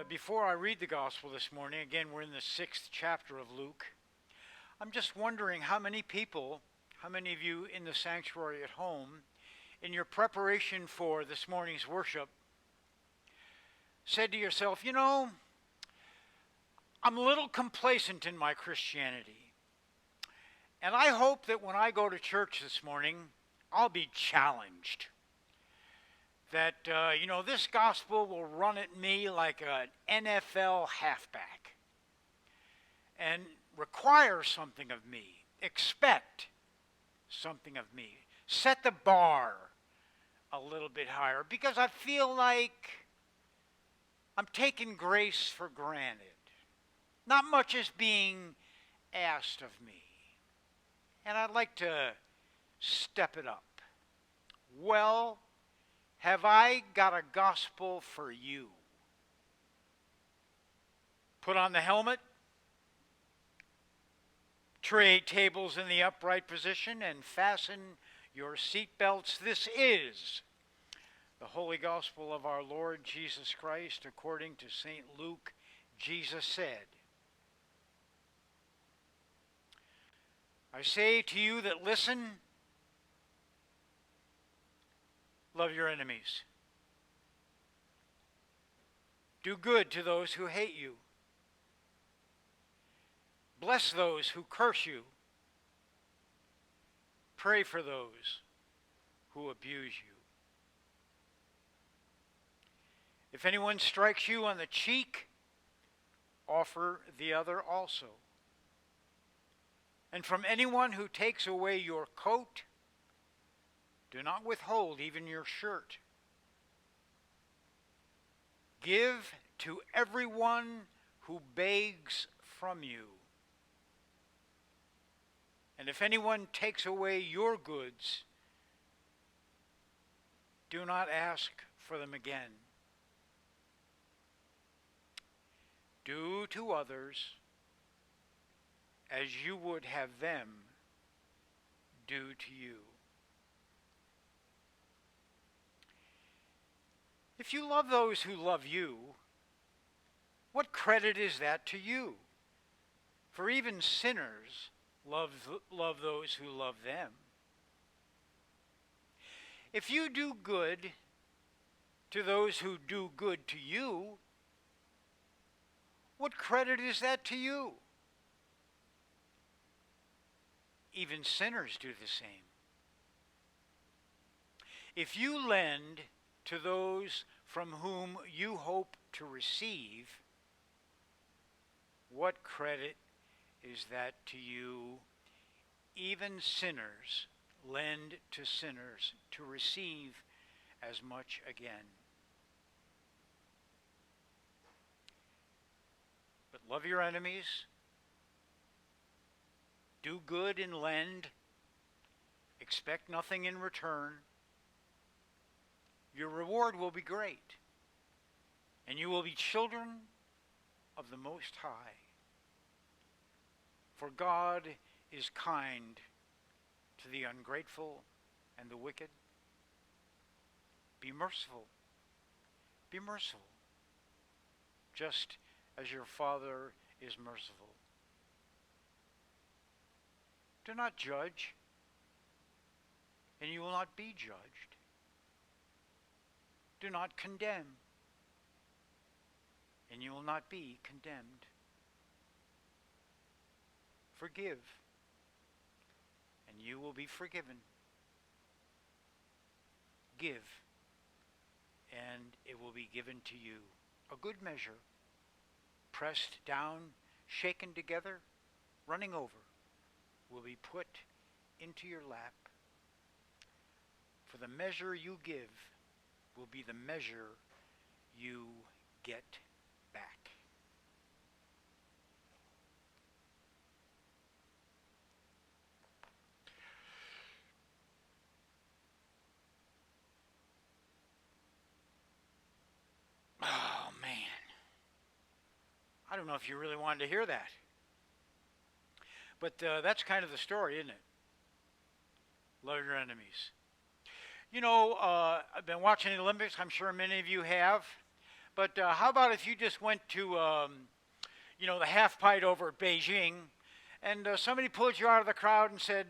before I read the gospel this morning, again, we're in the 6th chapter of Luke. I'm just wondering how many people, how many of you in the sanctuary at home, in your preparation for this morning's worship, said to yourself, I'm a little complacent in my Christianity. And I hope that when I go to church this morning, I'll be challenged. That, this gospel will run at me like an NFL halfback and require something of me, expect something of me, set the bar a little bit higher because I feel like I'm taking grace for granted. Not much is being asked of me. And I'd like to step it up. Well, have I got a gospel for you? Put on the helmet, tray tables in the upright position, and fasten your seat belts. This is the Holy Gospel of our Lord Jesus Christ according to St. Luke. Jesus said, I say to you that listen, love your enemies. Do good to those who hate you. Bless those who curse you. Pray for those who abuse you. If anyone strikes you on the cheek, offer the other also. And from anyone who takes away your coat, do not withhold even your shirt. Give to everyone who begs from you. And if anyone takes away your goods, do not ask for them again. Do to others as you would have them do to you. If you love those who love you, what credit is that to you? For even sinners love those who love them. If you do good to those who do good to you, what credit is that to you? Even sinners do the same. If you lend to those from whom you hope to receive, what credit is that to you? Even sinners lend to sinners to receive as much again. But love your enemies. Do good and lend. Expect nothing in return. Your reward will be great, and you will be children of the Most High. For God is kind to the ungrateful and the wicked. Be merciful. Be merciful, just as your Father is merciful. Do not judge, and you will not be judged. Do not condemn, and you will not be condemned. Forgive, and you will be forgiven. Give, and it will be given to you. A good measure, pressed down, shaken together, running over, will be put into your lap. For the measure you give will be the measure you get back. Oh, man. I don't know if you really wanted to hear that. But that's kind of the story, isn't it? Love your enemies. I've been watching the Olympics. I'm sure many of you have. But how about if you just went to, the half pipe over at Beijing, and somebody pulled you out of the crowd and said,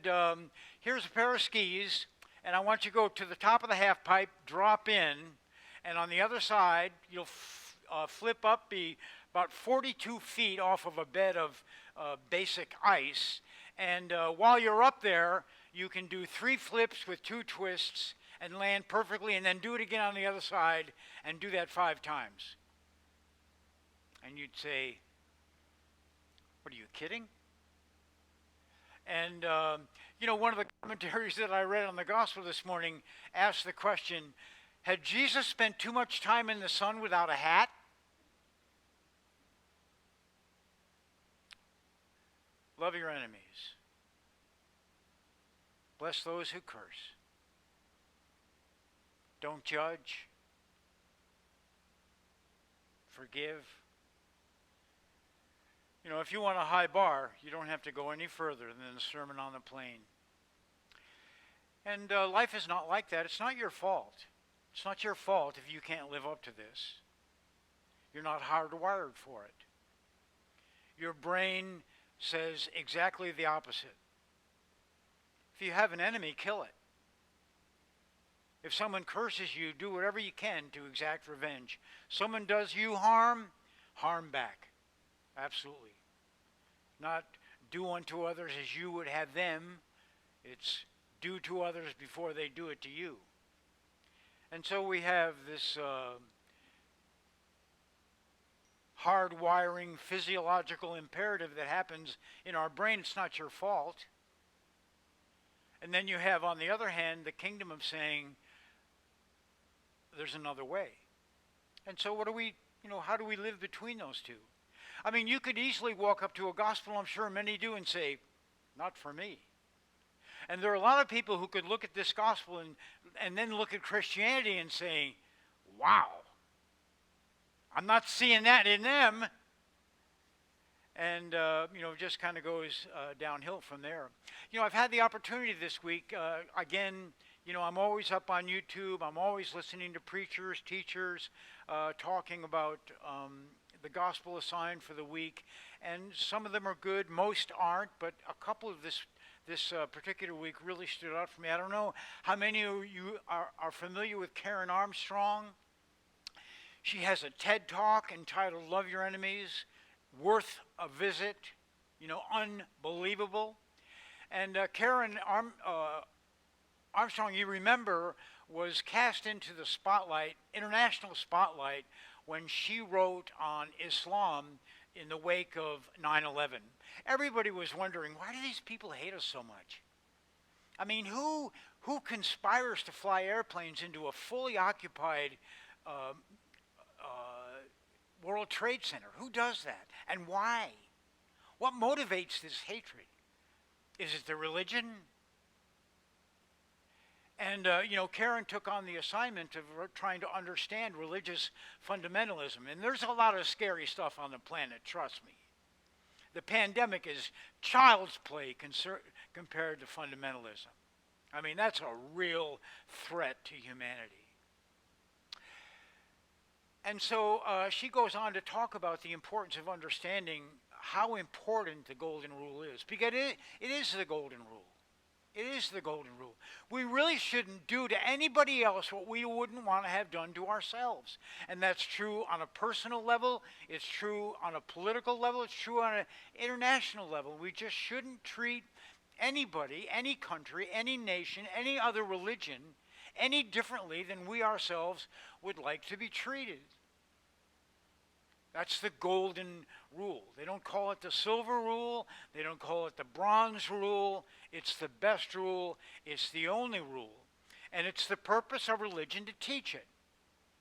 here's a pair of skis, and I want you to go to the top of the half pipe, drop in, and on the other side, you'll flip up, be about 42 feet off of a bed of basic ice. And while you're up there, you can do 3 flips with 2 twists and land perfectly, and then do it again on the other side and do that 5 times. And you'd say, what are you kidding? And, one of the commentaries that I read on the gospel this morning asked the question, had Jesus spent too much time in the sun without a hat? Love your enemies. Bless those who curse. Don't judge. Forgive. If you want a high bar, you don't have to go any further than the Sermon on the Plain. And life is not like that. It's not your fault. It's not your fault if you can't live up to this. You're not hardwired for it. Your brain says exactly the opposite. If you have an enemy, kill it. If someone curses you, do whatever you can to exact revenge. Someone does you harm, harm back. Absolutely. Not do unto others as you would have them. It's do to others before they do it to you. And so we have this hard-wiring physiological imperative that happens in our brain. It's not your fault. And then you have, on the other hand, the kingdom of saying, there's another way. And so how do we live between those two? I mean, you could easily walk up to a gospel, I'm sure many do, and say, not for me. And there are a lot of people who could look at this gospel and then look at Christianity and say, wow, I'm not seeing that in them. And, just kind of goes downhill from there. I've had the opportunity this week, again, I'm always up on YouTube. I'm always listening to preachers, teachers, talking about the gospel assigned for the week. And some of them are good, most aren't, but a couple of this particular week really stood out for me. I don't know how many of you are familiar with Karen Armstrong. She has a TED Talk entitled Love Your Enemies, worth a visit, unbelievable. And Karen Armstrong, you remember, was cast into the spotlight, international spotlight, when she wrote on Islam in the wake of 9/11. Everybody was wondering, why do these people hate us so much? I mean, who conspires to fly airplanes into a fully occupied World Trade Center? Who does that? And why? What motivates this hatred? Is it the religion? And, Karen took on the assignment of trying to understand religious fundamentalism. And there's a lot of scary stuff on the planet, trust me. The pandemic is child's play compared to fundamentalism. I mean, that's a real threat to humanity. And so she goes on to talk about the importance of understanding how important the golden rule is. Because it is the golden rule. It is the golden rule. We really shouldn't do to anybody else what we wouldn't want to have done to ourselves. And that's true on a personal level. It's true on a political level. It's true on an international level. We just shouldn't treat anybody, any country, any nation, any other religion any differently than we ourselves would like to be treated. That's the golden rule. They don't call it the silver rule. They don't call it the bronze rule. It's the best rule. It's the only rule. And it's the purpose of religion to teach it.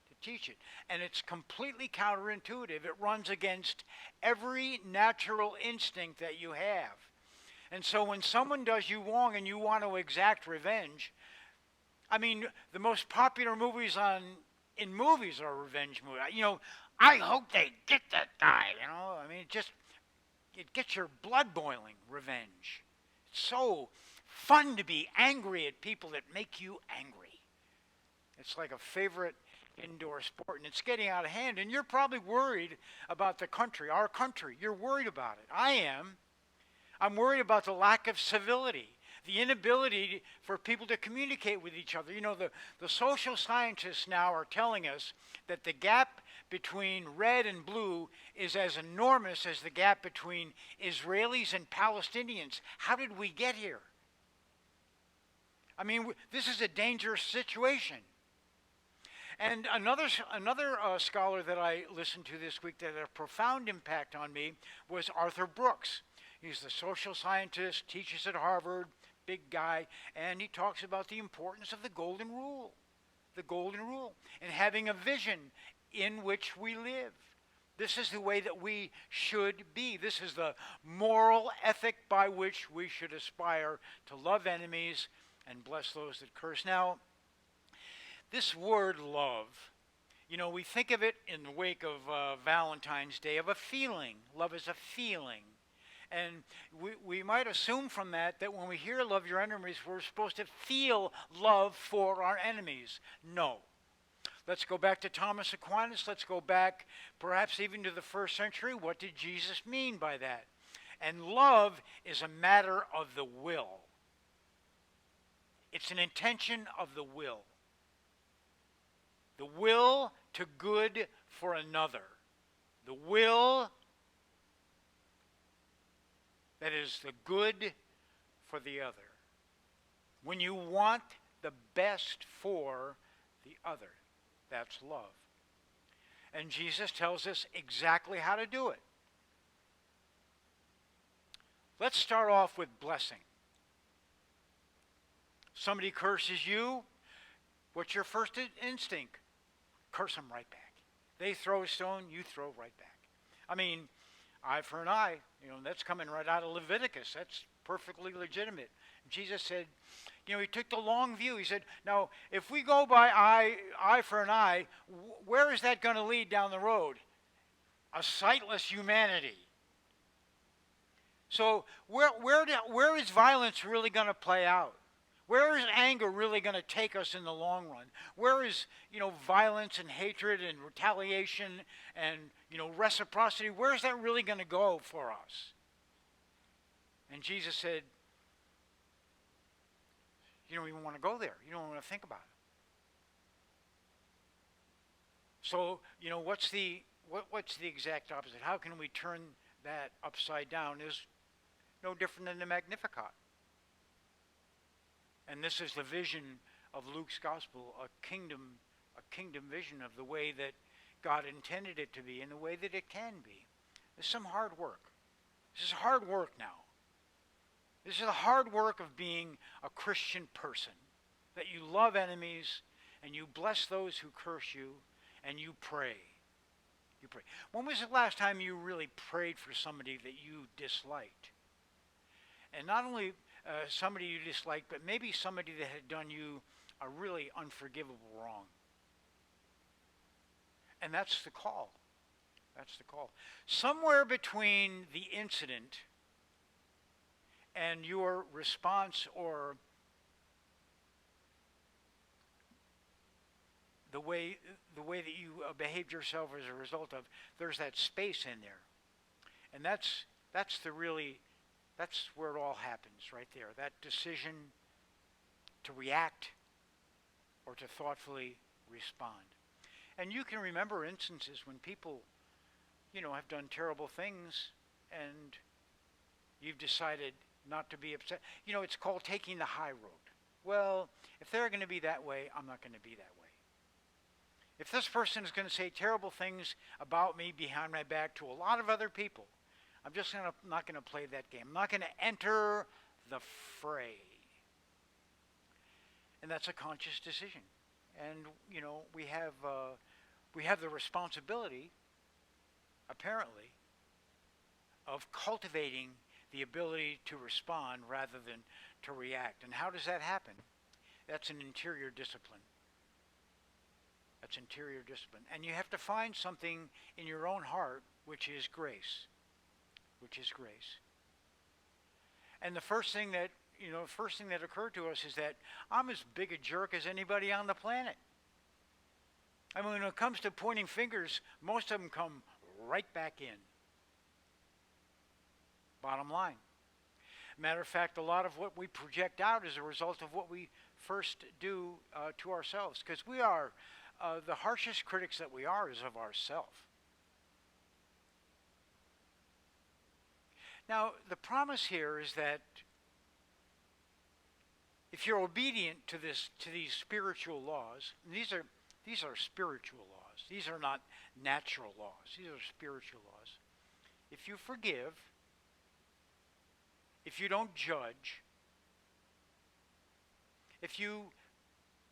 To teach it. And it's completely counterintuitive. It runs against every natural instinct that you have. And so when someone does you wrong and you want to exact revenge, I mean, the most popular movies in movies are revenge movies. I hope they get that guy, I mean, it gets your blood boiling, revenge. It's so fun to be angry at people that make you angry. It's like a favorite indoor sport, and it's getting out of hand. And you're probably worried about the country, our country. You're worried about it. I am. I'm worried about the lack of civility, the inability for people to communicate with each other. You know, the social scientists now are telling us that the gap between red and blue is as enormous as the gap between Israelis and Palestinians. How did we get here? I mean, this is a dangerous situation. And another scholar that I listened to this week that had a profound impact on me was Arthur Brooks. He's the social scientist, teaches at Harvard, big guy, and he talks about the importance of the golden rule, and having a vision in which we live. This is the way that we should be. This is the moral ethic by which we should aspire to love enemies and bless those that curse. Now, this word love, you know, we think of it in the wake of Valentine's Day, of a feeling. Love is a feeling. And we might assume from that when we hear love your enemies, we're supposed to feel love for our enemies. No. Let's go back to Thomas Aquinas. Let's go back perhaps even to the first century. What did Jesus mean by that? And love is a matter of the will. It's an intention of the will. The will to good for another. The will that is the good for the other. When you want the best for the other, that's love. And Jesus tells us exactly how to do it. Let's start off with blessing. Somebody curses you, what's your first instinct? Curse them right back. They throw a stone, you throw right back. I mean, eye for an eye, you know, that's coming right out of Leviticus. That's perfectly legitimate. Jesus said, you know, he took the long view. He said, now, if we go by eye for an eye, where is that going to lead down the road? A sightless humanity. So where is violence really going to play out? Where is anger really going to take us in the long run? Where is, you know, violence and hatred and retaliation and, you know, reciprocity? Where is that really going to go for us? And Jesus said, you don't even want to go there. You don't want to think about it. So, you know, what's the exact opposite? How can we turn that upside down? Is no different than the Magnificat. And this is the vision of Luke's gospel, a kingdom vision of the way that God intended it to be and the way that it can be. There's some hard work. This is hard work now. This is the hard work of being a Christian person, that you love enemies and you bless those who curse you and you pray. You pray. When was the last time you really prayed for somebody that you disliked? And not only somebody you disliked, but maybe somebody that had done you a really unforgivable wrong. And that's the call. That's the call. Somewhere between the incident and your response or the way that you behaved yourself as a result of, there's that space in there. And that's where it all happens right there. That decision to react or to thoughtfully respond. And you can remember instances when people, you know, have done terrible things and you've decided not to be upset. You know, it's called taking the high road. Well, if they're going to be that way, I'm not going to be that way. If this person is going to say terrible things about me behind my back to a lot of other people, I'm just not going to play that game. I'm not going to enter the fray. And that's a conscious decision. And, you know, we have the responsibility, apparently, of cultivating the ability to respond rather than to react. And how does that happen? That's an interior discipline. That's interior discipline. And you have to find something in your own heart, which is grace. Which is grace. And the first thing that occurred to us is that I'm as big a jerk as anybody on the planet. I mean, when it comes to pointing fingers, most of them come right back in. Bottom line. Matter of fact, a lot of what we project out is a result of what we first do to ourselves, because we are, the harshest critics that we are is of ourselves. Now, the promise here is that if you're obedient to these spiritual laws, and these are spiritual laws. These are not natural laws. These are spiritual laws. If you forgive, if you don't judge, if you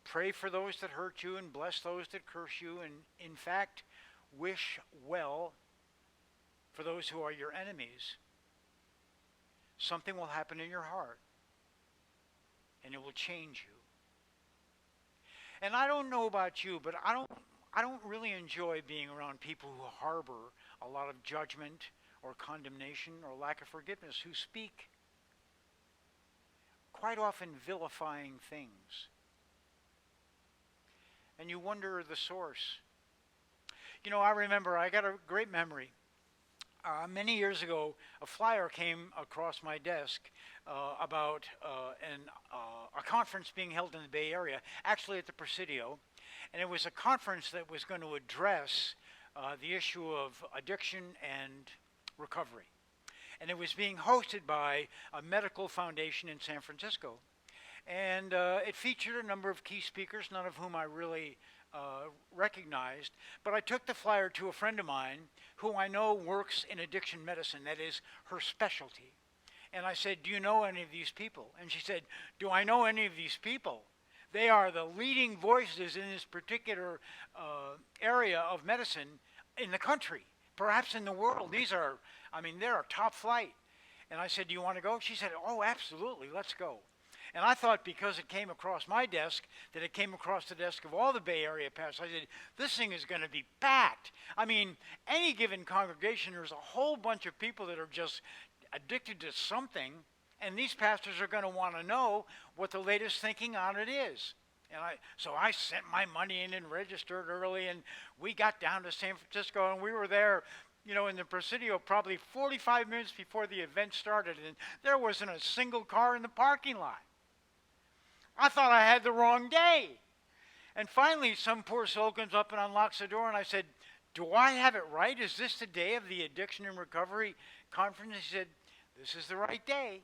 pray for those that hurt you and bless those that curse you, and in fact wish well for those who are your enemies, something will happen in your heart, and it will change you. And I don't know about you, but I don't really enjoy being around people who harbor a lot of judgment or condemnation or lack of forgiveness, who speak quite often vilifying things. And you wonder the source. You know, I remember, I got a great memory. Many years ago, a flyer came across my desk about a conference being held in the Bay Area, actually at the Presidio. And it was a conference that was going to address the issue of addiction and recovery. And it was being hosted by a medical foundation in San Francisco. And it featured a number of key speakers, none of whom I really recognized. But I took the flyer to a friend of mine who I know works in addiction medicine. That is her specialty. And I said, do you know any of these people? And she said, do I know any of these people? They are the leading voices in this particular area of medicine in the country, perhaps in the world. They're top flight. And I said, do you want to go? She said, oh, absolutely, let's go. And I thought because it came across my desk, that it came across the desk of all the Bay Area pastors. I said, this thing is going to be packed. I mean, any given congregation, there's a whole bunch of people that are just addicted to something, and these pastors are going to want to know what the latest thinking on it is. And so I sent my money in and registered early, and we got down to San Francisco, and we were there, in the Presidio probably 45 minutes before the event started, and there wasn't a single car in the parking lot. I thought I had the wrong day. And finally, some poor soul comes up and unlocks the door, and I said, do I have it right? Is this the day of the Addiction and Recovery Conference? He said, this is the right day.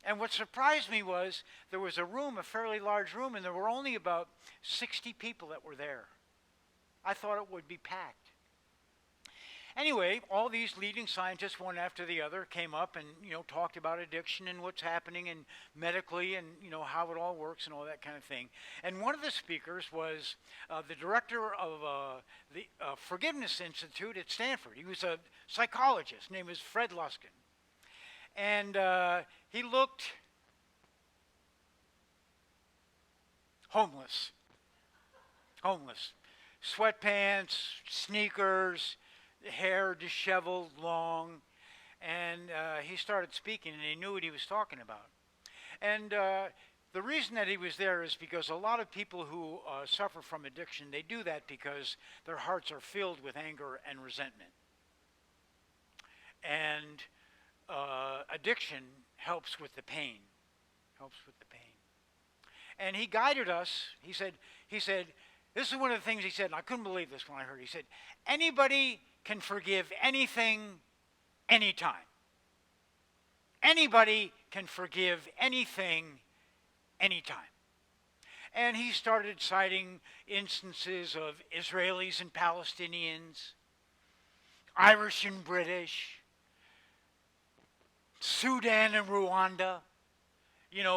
And what surprised me was there was a room, a fairly large room, and there were only about 60 people that were there. I thought it would be packed. Anyway, all these leading scientists, one after the other, came up and, talked about addiction and what's happening and medically and, how it all works and all that kind of thing. And one of the speakers was the director of the Forgiveness Institute at Stanford. He was a psychologist. His name was Fred Luskin. And he looked homeless. Sweatpants, sneakers, hair disheveled, long, and he started speaking, and he knew what he was talking about. And the reason that he was there is because a lot of people who suffer from addiction, they do that because their hearts are filled with anger and resentment. And addiction helps with the pain. And he guided us. He said, this is one of the things he said, and I couldn't believe this when I heard it. He said, anybody can forgive anything, anytime. Anybody can forgive anything, anytime. And he started citing instances of Israelis and Palestinians, Irish and British, Sudan and Rwanda,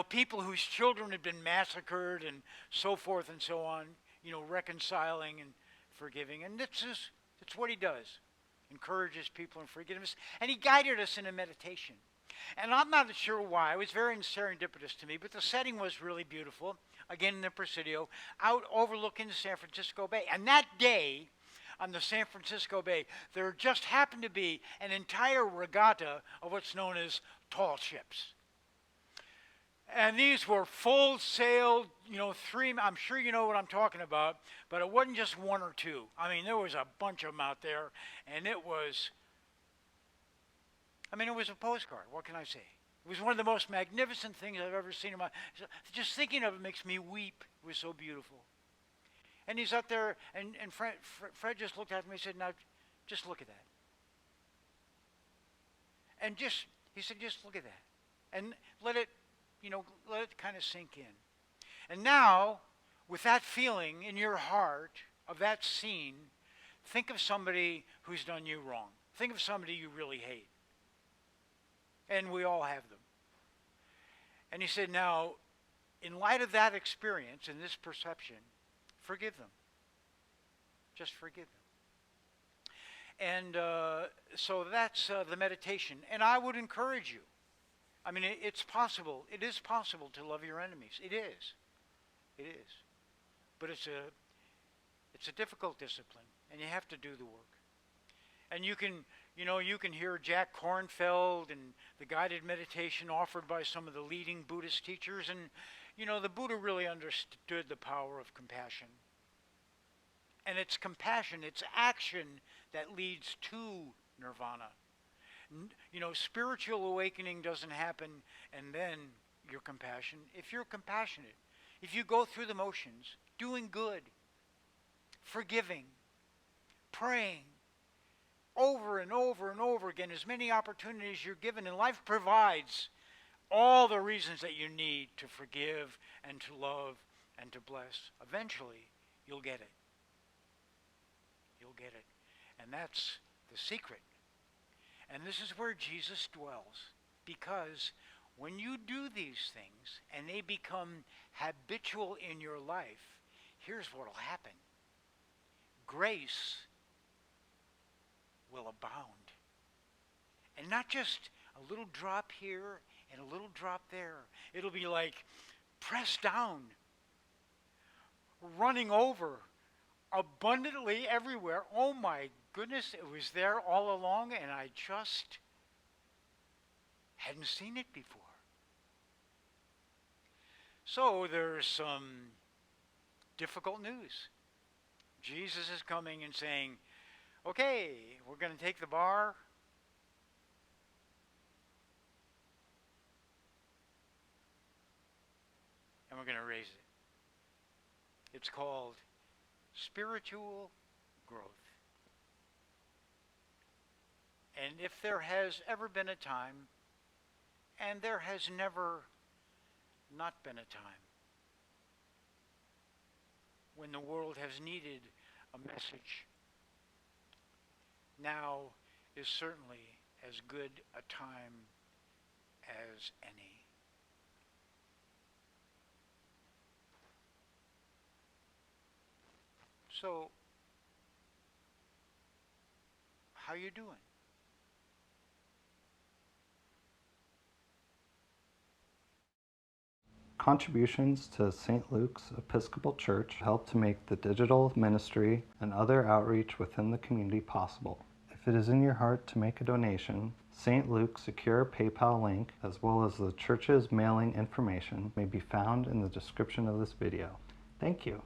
people whose children had been massacred and so forth and so on, reconciling and forgiving. And it's what he does. Encourages people in forgiveness. And he guided us in a meditation. And I'm not sure why. It was very serendipitous to me, but the setting was really beautiful. Again, in the Presidio, out overlooking the San Francisco Bay. And that day, on the San Francisco Bay, there just happened to be an entire regatta of what's known as tall ships. And these were full-sailed, I'm sure you know what I'm talking about, but it wasn't just one or two. I mean, there was a bunch of them out there, and it was a postcard. What can I say? It was one of the most magnificent things I've ever seen in my. Just thinking of it makes me weep. It was so beautiful. And he's up there, and Fred just looked at me and said, "Now, just look at that." And he said, "Just look at that, and let it kind of sink in." And now, with that feeling in your heart of that scene, think of somebody who's done you wrong. Think of somebody you really hate. And we all have them. And he said, now, in light of that experience and this perception, forgive them. Just forgive them. And so that's the meditation. And I would encourage you. I mean, it's possible. It is possible to love your enemies. It is. It is. But it's a difficult discipline, and you have to do the work. And you can hear Jack Kornfield and the guided meditation offered by some of the leading Buddhist teachers. And, the Buddha really understood the power of compassion. And it's compassion, it's action that leads to nirvana. Spiritual awakening doesn't happen and then you're compassion. If you're compassionate, if you go through the motions, doing good, forgiving, praying, over and over and over again, as many opportunities you're given, and life provides all the reasons that you need to forgive and to love and to bless. Eventually, you'll get it. You'll get it. And that's the secret. And this is where Jesus dwells, because when you do these things and they become habitual in your life, here's what will happen. Grace will abound. And not just a little drop here and a little drop there. It'll be like pressed down, running over, abundantly everywhere. Oh my goodness, it was there all along and I just hadn't seen it before. So there's some difficult news. Jesus is coming and saying, okay, we're going to take the bar. And we're going to raise it. It's called spiritual growth. And if there has ever been a time, and there has never not been a time, when the world has needed a message, now is certainly as good a time as any. So, how you doing? Contributions to St. Luke's Episcopal Church help to make the digital ministry and other outreach within the community possible. If it is in your heart to make a donation, St. Luke's secure PayPal link, as well as the church's mailing information, may be found in the description of this video. Thank you.